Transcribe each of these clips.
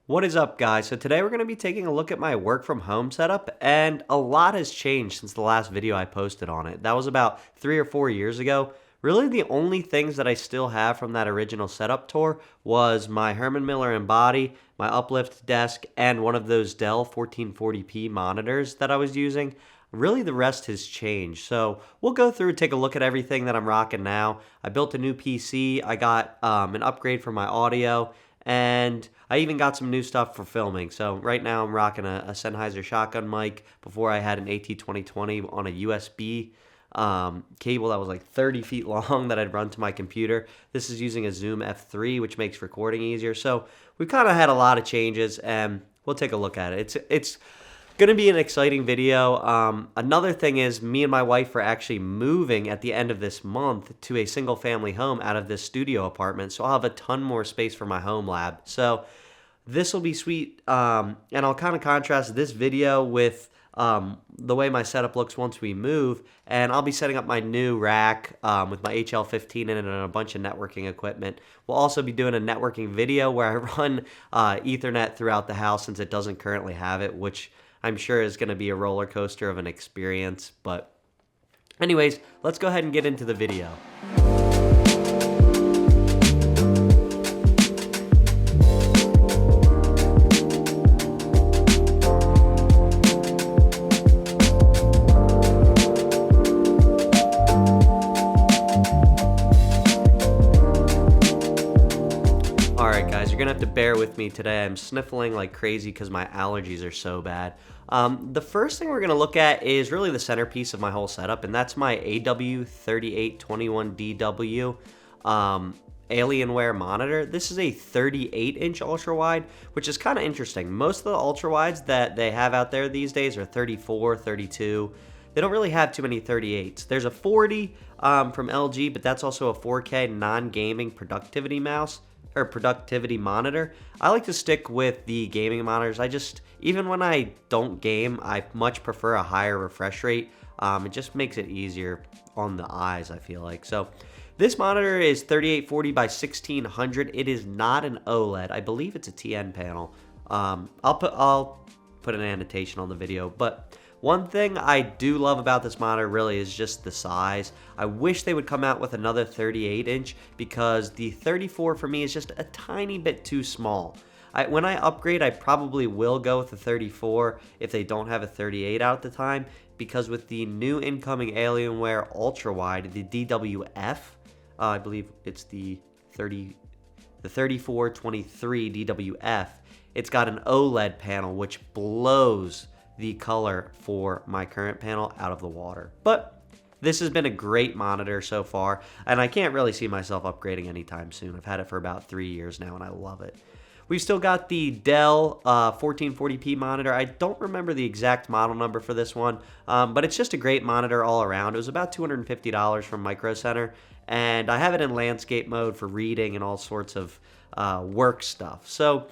What is up, guys? So today we're going to be taking a look at my work from home setup, and a lot has changed since the last video I posted on it. That was about 3 or 4 years ago. Really, the only things that I still have from that original setup tour was my Herman Miller Embody, my uplift desk, and one of those Dell 1440p monitors that I was using. Really, the rest has changed. So we'll go through and take a look at everything that I'm rocking now. I built a new PC. I got an upgrade for my audio, and I even got some new stuff for filming. So right now I'm rocking a Sennheiser shotgun mic. Before I had an AT2020 on a USB cable that was like 30 feet long that I'd run to my computer. This is using a Zoom F3, which makes recording easier. So we've kind of had a lot of changes, and we'll take a look at it. It's going to be an exciting video. Another thing is me and my wife are actually moving at the end of this month to a single family home out of this studio apartment. So I'll have a ton more space for my home lab. So this will be sweet. And I'll kind of contrast this video with the way my setup looks once we move. And I'll be setting up my new rack with my HL15 in it and a bunch of networking equipment. We'll also be doing a networking video where I run Ethernet throughout the house since it doesn't currently have it, which I'm sure is going to be a roller coaster of an experience. But anyways, let's go ahead and get into the video. Alright guys, you're going to have to bear with me today. I'm sniffling like crazy because my allergies are so bad. The first thing we're going to look at is really the centerpiece of my whole setup, and that's my AW3821DW Alienware monitor. This is a 38-inch ultra-wide, which is kind of interesting. Most of the ultra-wides that they have out there these days are 34, 32. They don't really have too many 38s. There's a 40 from LG, but that's also a 4K non-gaming productivity mouse. Or productivity monitor. I like to stick with the gaming monitors. Even when I don't game, I much prefer a higher refresh rate. It just makes it easier on the eyes, I feel like. So this monitor is 3840 by 1600. It is not an OLED. I believe it's a TN panel. I'll put an annotation on the video, but one thing I do love about this monitor really is just the size. I wish they would come out with another 38-inch because the 34 for me is just a tiny bit too small. When I upgrade, I probably will go with the 34 if they don't have a 38 out at the time, because with the new incoming Alienware Ultra Wide, the DWF, I believe it's the 3423 DWF, it's got an OLED panel which blows the color for my current panel out of the water. But this has been a great monitor so far, and I can't really see myself upgrading anytime soon. I've had it for about 3 years now, and I love it. We've still got the Dell 1440p monitor. I don't remember the exact model number for this one, but it's just a great monitor all around. It was about $250 from Micro Center, and I have it in landscape mode for reading and all sorts of work stuff. So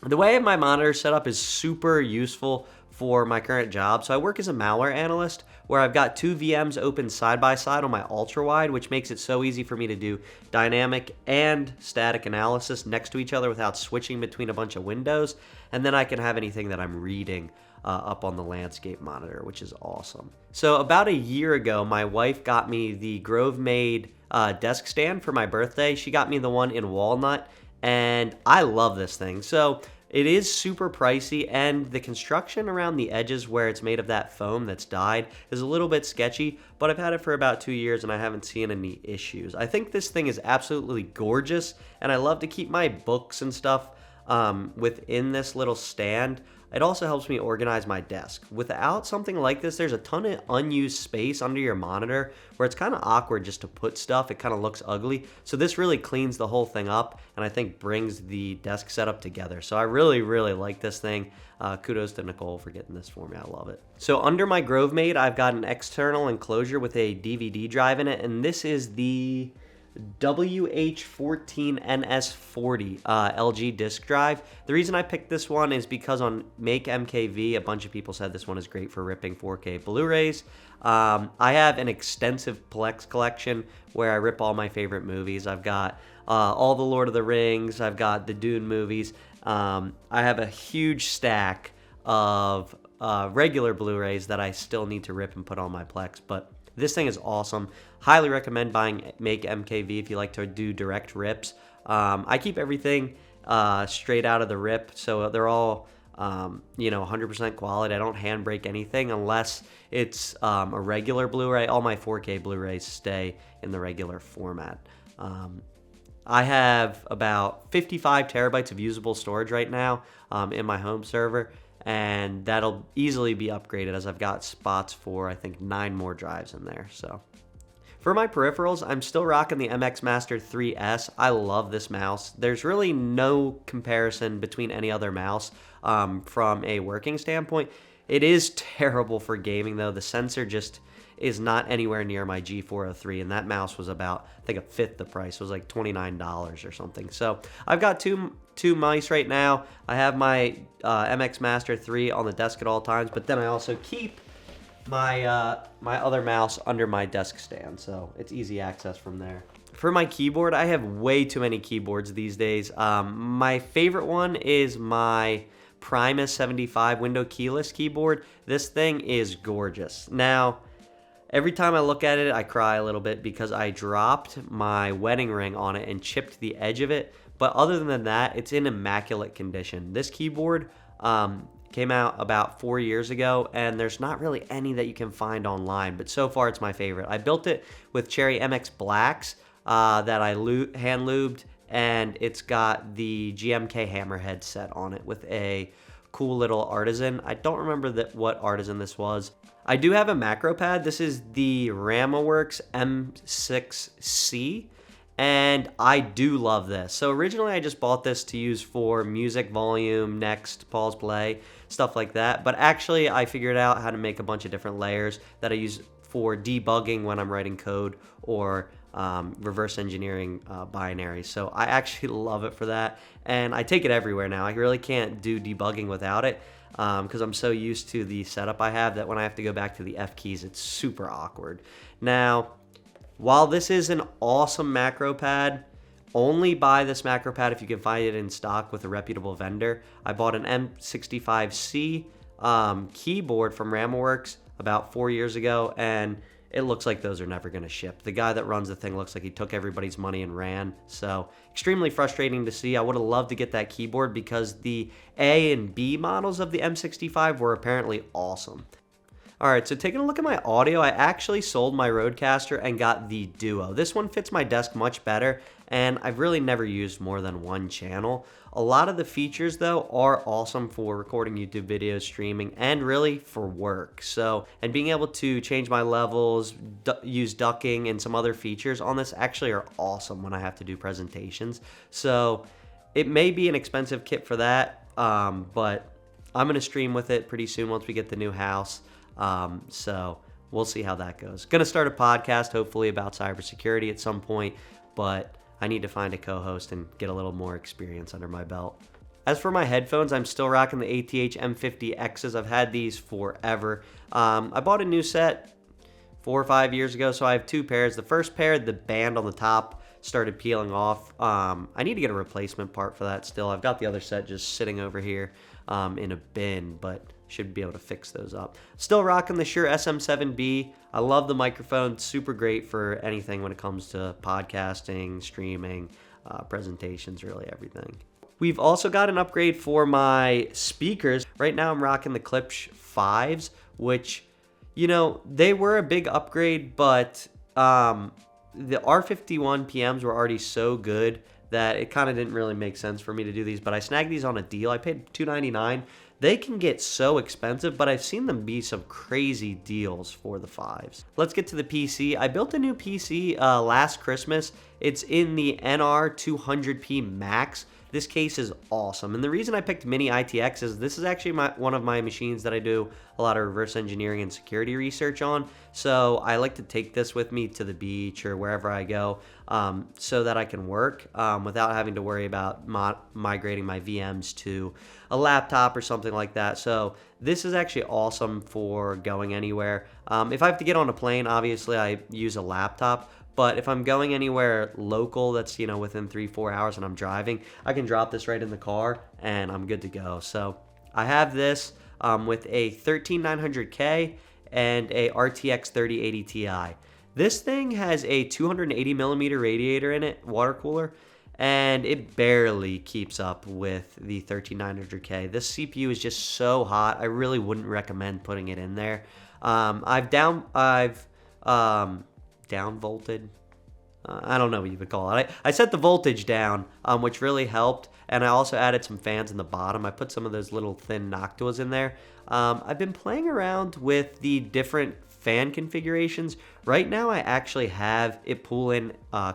the way my monitor setup is super useful for my current job. So I work as a malware analyst where I've got two VMs open side by side on my ultra wide, which makes it so easy for me to do dynamic and static analysis next to each other without switching between a bunch of windows. And then I can have anything that I'm reading up on the landscape monitor, which is awesome. So about a year ago, my wife got me the Grove Made desk stand for my birthday. She got me the one in walnut, and I love this thing. So it is super pricey, and the construction around the edges where it's made of that foam that's dyed is a little bit sketchy, but I've had it for about 2 years and I haven't seen any issues. I think this thing is absolutely gorgeous, and I love to keep my books and stuff within this little stand. It also helps me organize my desk. Without something like this, there's a ton of unused space under your monitor where it's kind of awkward just to put stuff. It kind of looks ugly. So this really cleans the whole thing up and I think brings the desk setup together. So I really, really like this thing. Kudos to Nicole for getting this for me. I love it. So under my Grove Made, I've got an external enclosure with a DVD drive in it, and this is the WH14NS40 LG disk drive. The reason I picked this one is because on Make MKV, a bunch of people said this one is great for ripping 4K Blu-rays. I have an extensive Plex collection where I rip all my favorite movies. I've got all the Lord of the Rings. I've got the Dune movies. I have a huge stack of regular Blu-rays that I still need to rip and put on my Plex, but this thing is awesome. Highly recommend buying Make MKV if you like to do direct rips. I keep everything straight out of the rip, so they're all 100% quality. I don't handbrake anything unless it's a regular Blu-ray. All my 4K Blu-rays stay in the regular format. I have about 55 terabytes of usable storage right now in my home server, and that'll easily be upgraded as I've got spots for, I think, 9 more drives in there. So for my peripherals, I'm still rocking the MX Master 3S. I love this mouse. There's really no comparison between any other mouse from a working standpoint. It is terrible for gaming, though. The sensor just is not anywhere near my G403, and that mouse was about, I think, a fifth the price. It was like $29 or something. So I've got two mice right now. I have my MX Master 3 on the desk at all times, but then I also keep my my other mouse under my desk stand, so it's easy access from there. For my keyboard, I have way too many keyboards these days. My favorite one is my Primus 75 window keyless keyboard. This thing is gorgeous. Now, every time I look at it, I cry a little bit because I dropped my wedding ring on it and chipped the edge of it. But other than that, it's in immaculate condition. This keyboard came out about 4 years ago, and there's not really any that you can find online. But so far, it's my favorite. I built it with Cherry MX Blacks that I hand lubed, and it's got the GMK hammerhead set on it with a cool little artisan. I don't remember what artisan this was. I do have a macro pad. This is the RamaWorks M6C, and I do love this. So originally I just bought this to use for music, volume, next, pause, play, stuff like that. But actually I figured out how to make a bunch of different layers that I use for debugging when I'm writing code or reverse engineering binaries. So I actually love it for that, and I take it everywhere now. I really can't do debugging without it because I'm so used to the setup I have that when I have to go back to the F keys, it's super awkward. Now, while this is an awesome macro pad, only buy this macro pad if you can find it in stock with a reputable vendor. I bought an M65C keyboard from RamaWorks about 4 years ago, and it looks like those are never going to ship. The guy that runs the thing looks like he took everybody's money and ran. So extremely frustrating to see. I would have loved to get that keyboard because the A and B models of the M65 were apparently awesome. All right, so taking a look at my audio, I actually sold my Rodecaster and got the Duo. This one fits my desk much better, and I've really never used more than one channel. A lot of the features, though, are awesome for recording YouTube videos, streaming, and really for work. And being able to change my levels, use ducking, and some other features on this actually are awesome when I have to do presentations. So it may be an expensive kit for that, but I'm going to stream with it pretty soon once we get the new house. So we'll see how that goes. Going to start a podcast, hopefully, about cybersecurity at some point, but I need to find a co-host and get a little more experience under my belt. As for my headphones, I'm still rocking the ATH M50Xs. I've had these forever. I bought a new set 4 or 5 years ago, so I have 2 pairs. The first pair, the band on the top started peeling off. I need to get a replacement part for that still. I've got the other set just sitting over here in a bin, but should be able to fix those up. Still rocking the Shure SM7B. I love the microphone. Super great for anything when it comes to podcasting, streaming, presentations, really everything. We've also got an upgrade for my speakers. Right now I'm rocking the Klipsch 5s, which, they were a big upgrade, but the R51 PMs were already so good that it kind of didn't really make sense for me to do these, but I snagged these on a deal. I paid $299. They can get so expensive, but I've seen them be some crazy deals for the 5s. Let's get to the PC. I built a new PC last Christmas. It's in the NR200p Max. this case is awesome. And the reason I picked Mini ITX is this is actually one of my machines that I do a lot of reverse engineering and security research on. So I like to take this with me to the beach or wherever I go, so that I can work without having to worry about migrating my VMs to a laptop or something like that. So this is actually awesome for going anywhere. If I have to get on a plane, obviously I use a laptop. But if I'm going anywhere local that's, within 3-4 hours and I'm driving, I can drop this right in the car and I'm good to go. So I have this with a 13900K and a RTX 3080 Ti. This thing has a 280 millimeter radiator in it, water cooler, and it barely keeps up with the 13900K. This CPU is just so hot. I really wouldn't recommend putting it in there. I've down volted. I don't know what you would call it. I set the voltage down, which really helped, and I also added some fans in the bottom. I put some of those little thin Noctuas in there. I've been playing around with the different fan configurations. Right now I actually have it pull in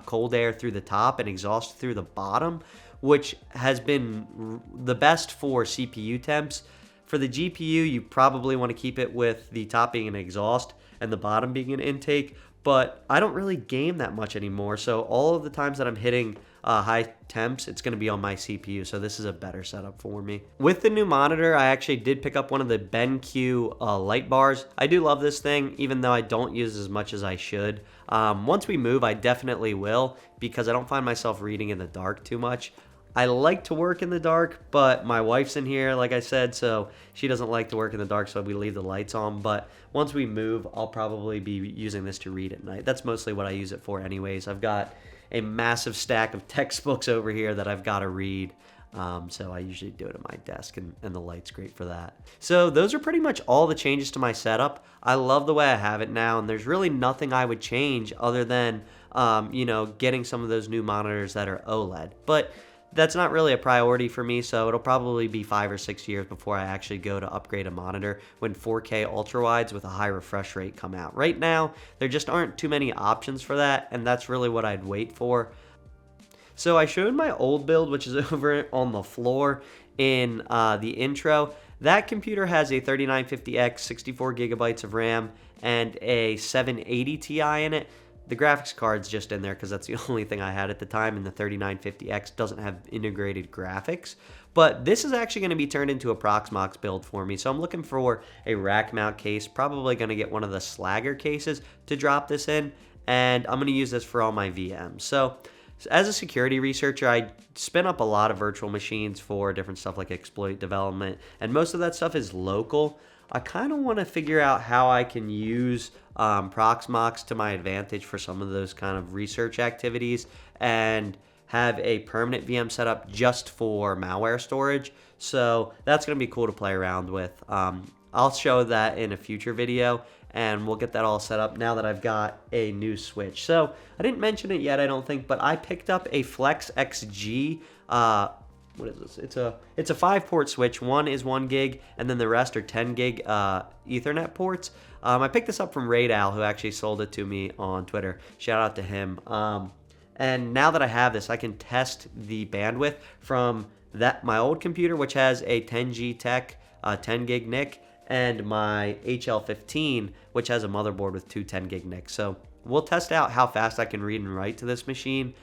cold air through the top and exhaust through the bottom, which has been the best for CPU temps. For the GPU, you probably want to keep it with the top being an exhaust and the bottom being an intake, but I don't really game that much anymore, so all of the times that I'm hitting high temps, it's going to be on my CPU, so this is a better setup for me. With the new monitor, I actually did pick up one of the BenQ light bars. I do love this thing, even though I don't use as much as I should. Once we move, I definitely will, because I don't find myself reading in the dark too much. I like to work in the dark, but my wife's in here, like I said, so she doesn't like to work in the dark, so we leave the lights on. But once we move, I'll probably be using this to read at night. That's mostly what I use it for anyways. I've got a massive stack of textbooks over here that I've got to read, so I usually do it at my desk, and the light's great for that. So those are pretty much all the changes to my setup. I love the way I have it now, and there's really nothing I would change other than, getting some of those new monitors that are OLED. But that's not really a priority for me, so it'll probably be 5 or 6 years before I actually go to upgrade a monitor when 4K ultra-wides with a high refresh rate come out. Right now, there just aren't too many options for that, and that's really what I'd wait for. So I showed my old build, which is over on the floor in the intro. That computer has a 3950X, 64 gigabytes of RAM, and a 780 Ti in it. The graphics card's just in there because that's the only thing I had at the time, and the 3950X doesn't have integrated graphics. But this is actually going to be turned into a Proxmox build for me, so I'm looking for a rack mount case, probably going to get one of the Slagger cases to drop this in, and I'm going to use this for all my VMs. So as a security researcher, I spin up a lot of virtual machines for different stuff like exploit development, and most of that stuff is local. I kind of want to figure out how I can use Proxmox to my advantage for some of those kind of research activities and have a permanent VM setup just for malware storage. So that's going to be cool to play around with. I'll show that in a future video, and we'll get that all set up now that I've got a new switch. So I didn't mention it yet, I don't think, but I picked up a Flex XG. What is this? It's a 5-port switch. One is 1 gig, and then the rest are 10 gig Ethernet ports. I picked this up from Raidal, who actually sold it to me on Twitter. Shout out to him. And now that I have this, I can test the bandwidth from my old computer, which has a 10G Tech 10 gig NIC, and my HL15, which has a motherboard with two 10 gig NICs. So we'll test out how fast I can read and write to this machine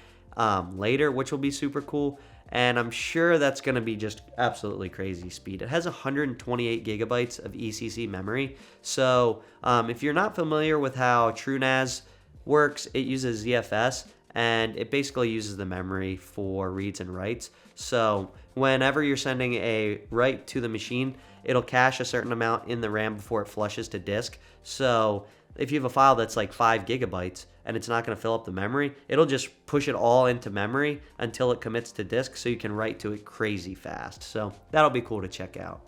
later, which will be super cool. And I'm sure that's going to be just absolutely crazy speed. It has 128 gigabytes of ECC memory. So if you're not familiar with how TrueNAS works, it uses ZFS, and it basically uses the memory for reads and writes. So whenever you're sending a write to the machine, it'll cache a certain amount in the RAM before it flushes to disk. So if you have a file that's like 5 gigabytes and it's not going to fill up the memory, it'll just push it all into memory until it commits to disk, so you can write to it crazy fast. So that'll be cool to check out.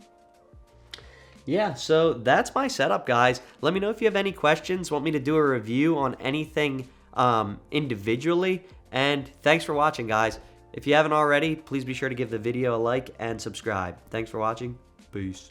Yeah, so that's my setup, guys. Let me know if you have any questions, want me to do a review on anything individually, and thanks for watching, guys. If you haven't already, please be sure to give the video a like and subscribe. Thanks for watching. Peace.